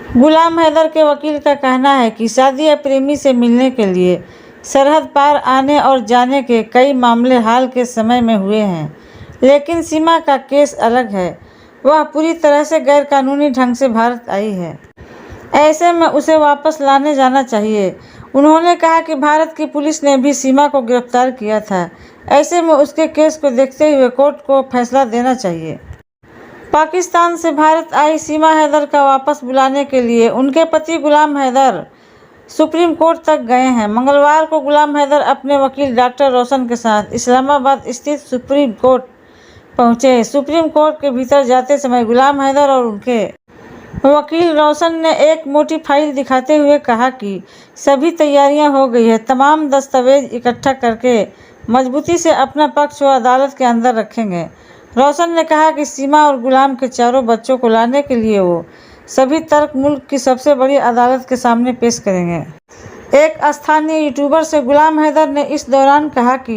गुलाम हैदर के वकील का कहना है कि सादिया प्रेमी से मिलने के लिए सरहद पार आने और जाने के कई मामले हाल के समय में हुए हैं, लेकिन सीमा का केस अलग है। वह पूरी तरह से गैरकानूनी ढंग से भारत आई है। ऐसे में उसे वापस लाने जाना चाहिए। उन्होंने कहा कि भारत की पुलिस ने भी सीमा को गिरफ्तार किया था। ऐसे में उसके केस को देखते हुए कोर्ट को फैसला देना चाहिए। पाकिस्तान से भारत आई सीमा हैदर का वापस बुलाने के लिए उनके पति गुलाम हैदर सुप्रीम कोर्ट तक गए हैं। मंगलवार को गुलाम हैदर अपने वकील डॉक्टर रोशन के साथ इस्लामाबाद स्थित सुप्रीम कोर्ट पहुंचे। सुप्रीम कोर्ट के भीतर जाते समय गुलाम हैदर और उनके वकील रोशन ने एक मोटी फाइल दिखाते हुए कहा कि सभी तैयारियां हो गई है, तमाम दस्तावेज इकट्ठा करके मजबूती से अपना पक्ष वो अदालत के अंदर रखेंगे। रोशन ने कहा कि सीमा और गुलाम के चारों बच्चों को लाने के लिए वो सभी तर्क मुल्क की सबसे बड़ी अदालत के सामने पेश करेंगे। एक स्थानीय यूट्यूबर से गुलाम हैदर ने इस दौरान कहा कि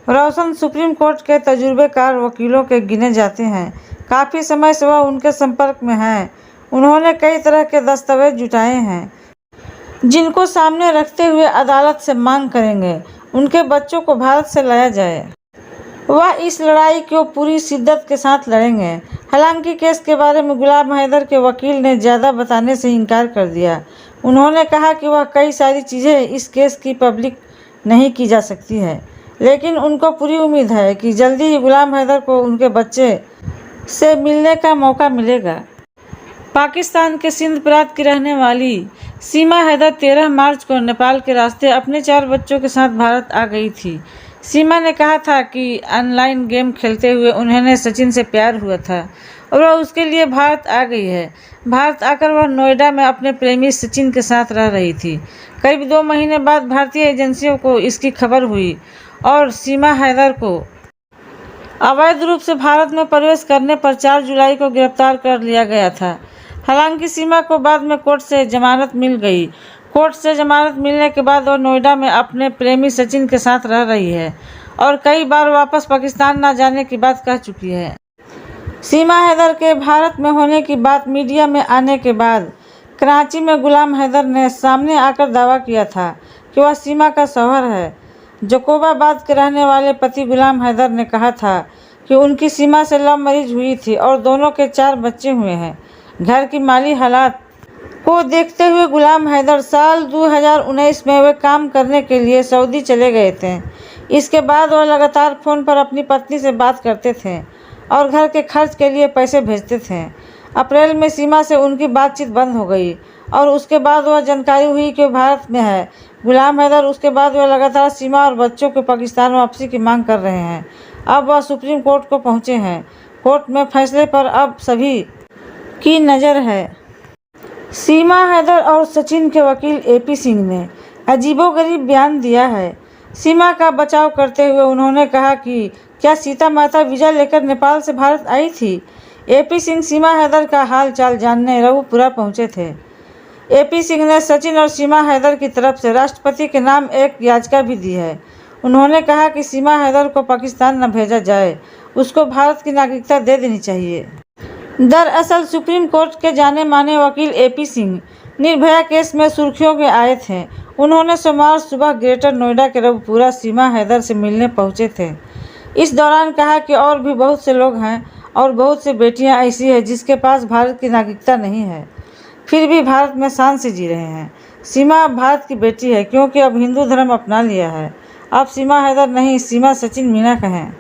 रोशन सुप्रीम कोर्ट के तजुर्बेकार वकीलों के गिने जाते हैं। काफ़ी समय से वह उनके संपर्क में हैं। उन्होंने कई तरह के दस्तावेज जुटाए हैं, जिनको सामने रखते हुए अदालत से मांग करेंगे उनके बच्चों को भारत से लाया जाए। वह इस लड़ाई को पूरी शिद्दत के साथ लड़ेंगे। हालांकि केस के बारे में गुलाम हैदर के वकील ने ज़्यादा बताने से इनकार कर दिया। उन्होंने कहा कि वह कई सारी चीज़ें इस केस की पब्लिक नहीं की जा सकती है, लेकिन उनको पूरी उम्मीद है कि जल्दी ही गुलाम हैदर को उनके बच्चे से मिलने का मौका मिलेगा। पाकिस्तान के सिंध प्रांत की रहने वाली सीमा हैदर 13 मार्च को नेपाल के रास्ते अपने 4 बच्चों के साथ भारत आ गई थी। सीमा ने कहा था कि ऑनलाइन गेम खेलते हुए उन्हें सचिन से प्यार हुआ था और वह उसके लिए भारत आ गई है। भारत आकर वह नोएडा में अपने प्रेमी सचिन के साथ रह रही थी। करीब 2 महीने बाद भारतीय एजेंसियों को इसकी खबर हुई और सीमा हैदर को अवैध रूप से भारत में प्रवेश करने पर 4 जुलाई को गिरफ्तार कर लिया गया था। हालांकि सीमा को बाद में कोर्ट से जमानत मिल गई। कोर्ट से जमानत मिलने के बाद वो नोएडा में अपने प्रेमी सचिन के साथ रह रही है और कई बार वापस पाकिस्तान न जाने की बात कह चुकी है। सीमा हैदर के भारत में होने की बात मीडिया में आने के बाद कराची में गुलाम हैदर ने सामने आकर दावा किया था कि वह सीमा का शौहर है। जकोबाबाद के रहने वाले पति गुलाम हैदर ने कहा था कि उनकी सीमा से लव मैरिज हुई थी और दोनों के 4 बच्चे हुए हैं। घर की माली हालात को देखते हुए गुलाम हैदर साल 2019 में वे काम करने के लिए सऊदी चले गए थे। इसके बाद वह लगातार फ़ोन पर अपनी पत्नी से बात करते थे और घर के खर्च के लिए पैसे भेजते थे। अप्रैल में सीमा से उनकी बातचीत बंद हो गई और उसके बाद वह जानकारी हुई कि भारत में है। गुलाम हैदर उसके बाद वह लगातार सीमा और बच्चों को पाकिस्तान वापसी की मांग कर रहे हैं। अब वह सुप्रीम कोर्ट को पहुंचे हैं। कोर्ट में फैसले पर अब सभी की नज़र है। सीमा हैदर और सचिन के वकील एपी सिंह ने अजीबोगरीब बयान दिया है। सीमा का बचाव करते हुए उन्होंने कहा कि क्या सीता माता वीज़ा लेकर नेपाल से भारत आई थी। एपी सिंह सीमा हैदर का हाल चाल जानने रघुपुरा पहुंचे थे। एपी सिंह ने सचिन और सीमा हैदर की तरफ से राष्ट्रपति के नाम एक याचिका भी दी है। उन्होंने कहा कि सीमा हैदर को पाकिस्तान न भेजा जाए, उसको भारत की नागरिकता दे देनी चाहिए। दरअसल सुप्रीम कोर्ट के जाने माने वकील एपी सिंह निर्भया केस में सुर्खियों में आए थे। उन्होंने सोमवार सुबह ग्रेटर नोएडा के रघुपुरा सीमा हैदर से मिलने पहुंचे थे। इस दौरान कहा कि और भी बहुत से लोग हैं और बहुत सी बेटियां ऐसी हैं जिसके पास भारत की नागरिकता नहीं है, फिर भी भारत में शान से जी रहे हैं। सीमा अब भारत की बेटी है क्योंकि अब हिंदू धर्म अपना लिया है। अब सीमा हैदर नहीं, सीमा सचिन मीना कहें।